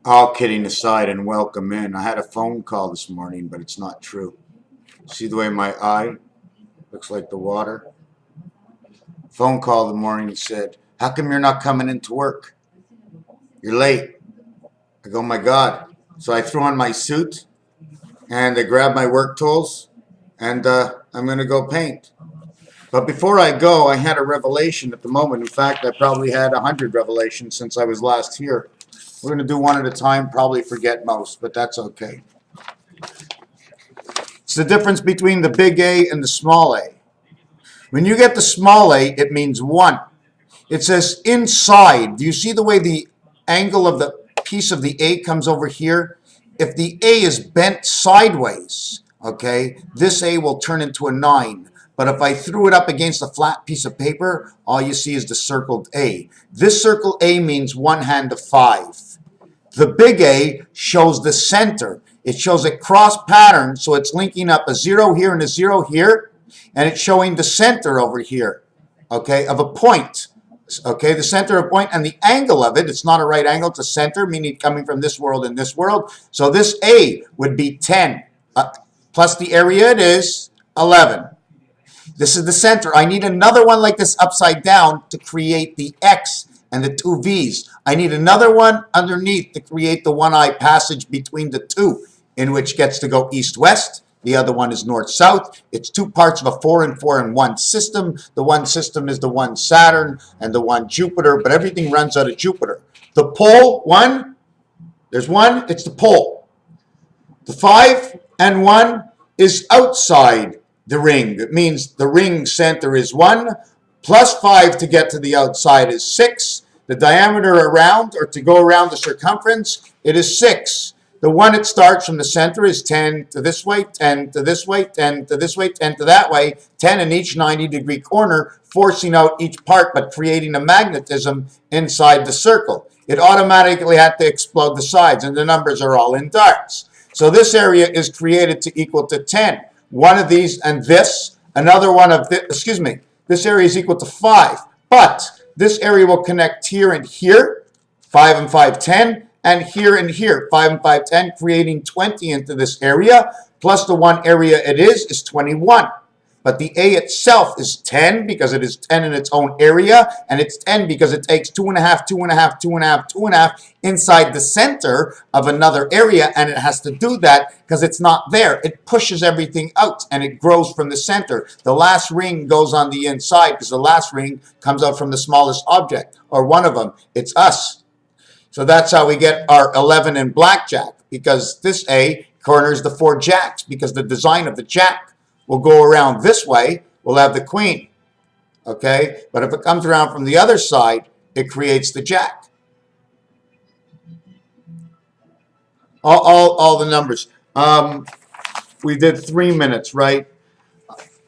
All kidding aside, and welcome in. I had a phone call this morning, but it's not true. See the way my eye looks like the water? Phone call this morning said, "How come you're not coming into work? You're late." I go, "My God." So I threw on my suit and I grabbed my work tools and I'm going to go paint. But before I go, I had a revelation at the moment. In fact, I probably had 100 revelations since I was last here. We're going to do one at a time, probably forget most, but that's okay. It's the difference between the big A and the small A. When you get the small A, it means 1. It says inside. Do you see the way the angle of the piece of the A comes over here? If the A is bent sideways, okay, this A will turn into a 9. But if I threw it up against a flat piece of paper, all you see is the circled A. This circle A means one hand of 5. The big A shows the center. It shows a cross pattern, so it's linking up a 0 here and a 0 here, and it's showing the center over here, okay, of a point. Okay, the center of a point and the angle of it, it's not a right angle, it's a center, meaning coming from this world and this world. So this A would be 10, plus the area it is 11. This is the center. I need another one like this upside down to create the X and the 2 V's. I need another one underneath to create the 1-eye passage between the two, in which gets to go east-west. The other one is north-south. It's 2 parts of a 4 and 4 in one system. The one system is the one Saturn and the one Jupiter, but everything runs out of Jupiter. The pole, 1, there's 1, it's the pole. The 5 and 1 is outside the ring. It means the ring center is 1, plus 5 to get to the outside is 6. The diameter around, or to go around the circumference, it is 6. The one it starts from the center is 10 to this way, 10 to this way, 10 to this way, 10 to that way, 10 in each 90-degree corner, forcing out each part but creating a magnetism inside the circle. It automatically had to explode the sides, and the numbers are all in darts. So this area is created to equal to 10. One of these and this, another one of this, excuse me, this area is equal to 5. But this area will connect here and here, 5 and 5, 10, and here, 5 and 5, 10, creating 20 into this area, plus the one area it is 21. But the A itself is 10 because it is 10 in its own area, and it's 10 because it takes 2.5, 2.5, 2.5, 2.5 inside the center of another area, and it has to do that because it's not there. It pushes everything out, and it grows from the center. The last ring goes on the inside because the last ring comes out from the smallest object, or one of them. It's us. So that's how we get our 11 in blackjack, because this A corners the 4 jacks, because the design of the jack will go around this way, we'll have the queen, okay? But if it comes around from the other side, it creates the jack. All the numbers. We did 3 minutes, right?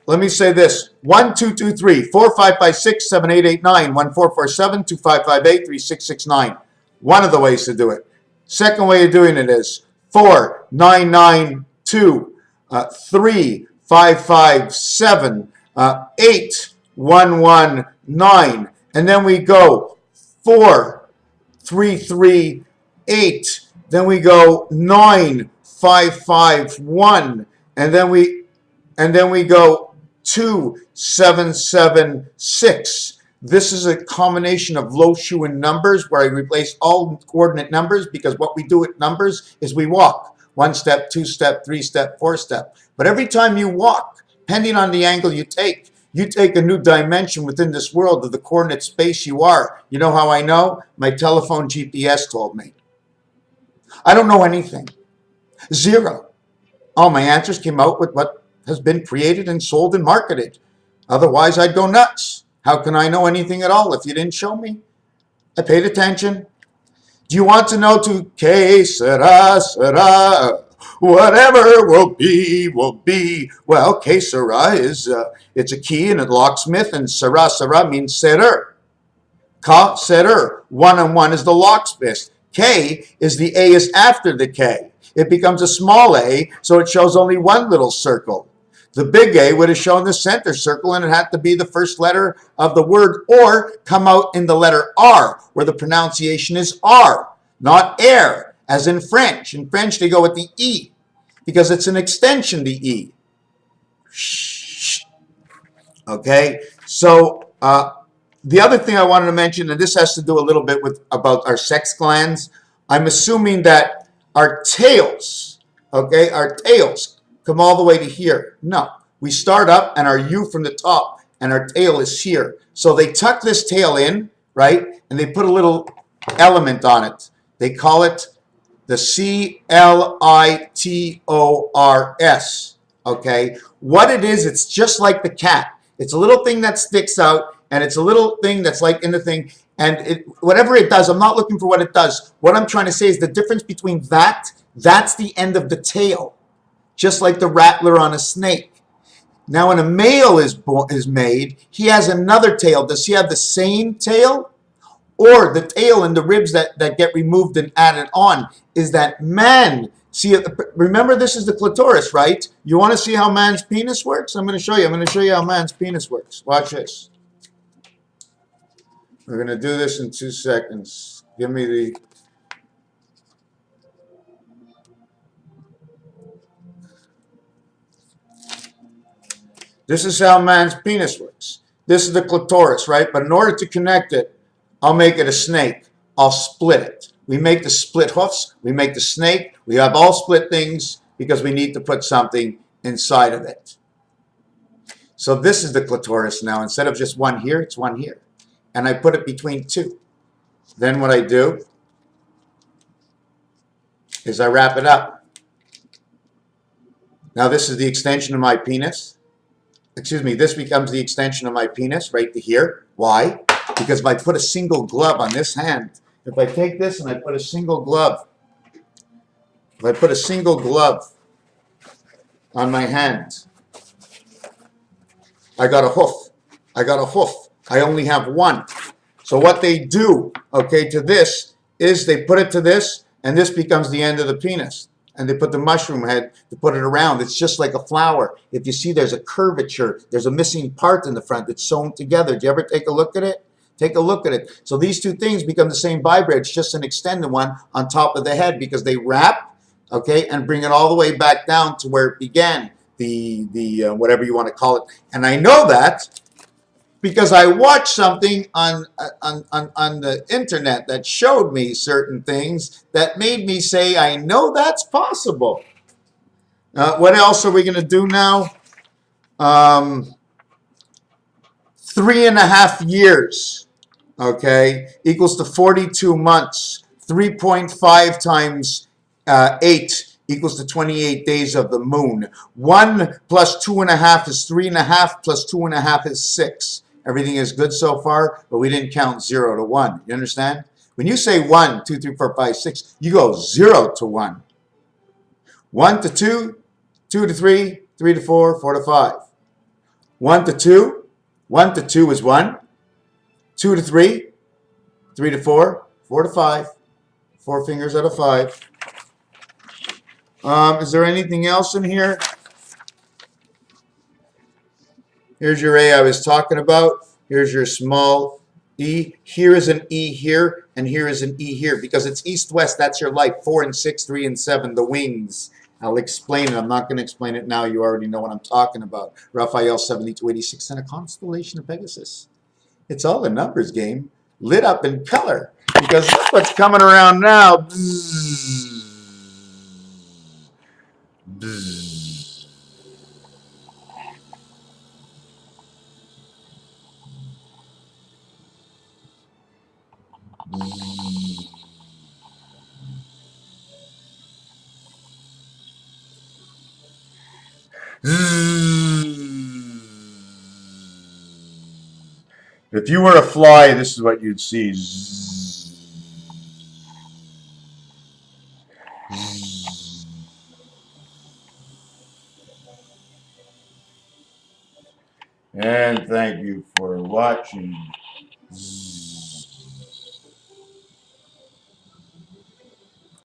Let me say this: 1, 2, 2, 3, 4, 5, 5, 6, 7, 8, 8, 9, 1, 4, 4, 7, 2, 5, 5, 8, 3, 6, 6, 9. One of the ways to do it. Second way of doing it is 4, 9, 9, 2, 3, 5, 5, 7, 8, 1, 1, 9. And then we go 4, 3, 3, 8. Then we go 9, 5, 5, 1. And then we go 2, 7, 7, 6. This is a combination of Lo-Schuin numbers where I replace all coordinate numbers, because what we do with numbers is we walk. 1 step, 2 step, 3 step, 4 step. But every time you walk, depending on the angle you take a new dimension within this world of the coordinate space you are. You know how I know? My telephone GPS told me. I don't know anything. 0. All my answers came out with what has been created and sold and marketed. Otherwise, I'd go nuts. How can I know anything at all if you didn't show me? I paid attention. Do you want to know to que sera, sera? Whatever will be, will be. Well, que sera is, it's a key and a locksmith, and sera, sera means serer. Ka, serer. 1 and 1 is the locksmith. K is the A is after the K. It becomes a small a, so it shows only one little circle. The big A would have shown the center circle, and it had to be the first letter of the word or come out in the letter R, where the pronunciation is R, not air. as in French. In French, they go with the E because it's an extension, the E. Okay, so the other thing I wanted to mention, and this has to do a little bit with about our sex glands. I'm assuming that our tails, okay, our tails come all the way to here. No, we start up and our U from the top, and our tail is here. So they tuck this tail in, right, and they put a little element on it. They call it the CLITORS. Okay, what it is, it's just like the cat. It's a little thing that sticks out, and it's a little thing that's like in the thing, and whatever it does, I'm not looking for what it does. What I'm trying to say is the difference between that's the end of the tail, just like the rattler on a snake. Now, when a male is made, he has another tail. Does he have the same tail? Or the tail and the ribs that get removed and added on? Is that man? See, remember, this is the clitoris, right? You want to see how man's penis works? I'm going to show you. I'm going to show you how man's penis works. Watch this. We're going to do this in 2 seconds. Give me the... This is how man's penis works. This is the clitoris, right? But in order to connect it, I'll make it a snake. I'll split it. We make the split hoofs. We make the snake. We have all split things because we need to put something inside of it. So this is the clitoris now. Instead of just one here, it's one here. And I put it between two. Then what I do is I wrap it up. Now this is the extension of my penis. Excuse me, this becomes the extension of my penis right to here. Why? Because if I put a single glove on this hand, if I take this and I put a single glove, if I put a single glove on my hand, I got a hoof. I got a hoof. I only have one. So what they do, okay, to this is they put it to this, and this becomes the end of the penis. And they put the mushroom head to put it around. It's just like a flower. If you see there's a curvature, there's a missing part in the front that's sewn together. Do you ever take a look at it? Take a look at it. So these two things become the same vibrator. It's just an extended one on top of the head because they wrap, okay, and bring it all the way back down to where it began, the whatever you want to call it. And I know that because I watched something on the internet that showed me certain things that made me say, I know that's possible. What else are we going to do now? 3.5 years, okay, equals to 42 months. 3.5 times 8 equals to 28 days of the moon. 1 plus 2.5 is 3.5 plus 2.5 is 6. Everything is good so far, but we didn't count 0 to 1. You understand? When you say 1, 2, 3, 4, 5, 6, you go 0 to 1. 1 to 2, 2 to 3, 3 to 4, 4 to 5. 1 to 2, 1 to 2 is 1. 2 to 3, 3 to 4, 4 to 5. 4 fingers out of 5. Is there anything else in here? Here's your A I was talking about. Here's your small E. Here is an E here, and here is an E here. Because it's east-west, that's your light. 4 and 6, 3 and 7, the wings. I'll explain it. I'm not going to explain it now. You already know what I'm talking about. Raphael 7286 and a constellation of Pegasus. It's all a numbers game, lit up in color. Because look what's coming around now. Bzzz. Bzzz. If you were a fly, this is what you'd see. And thank you for watching.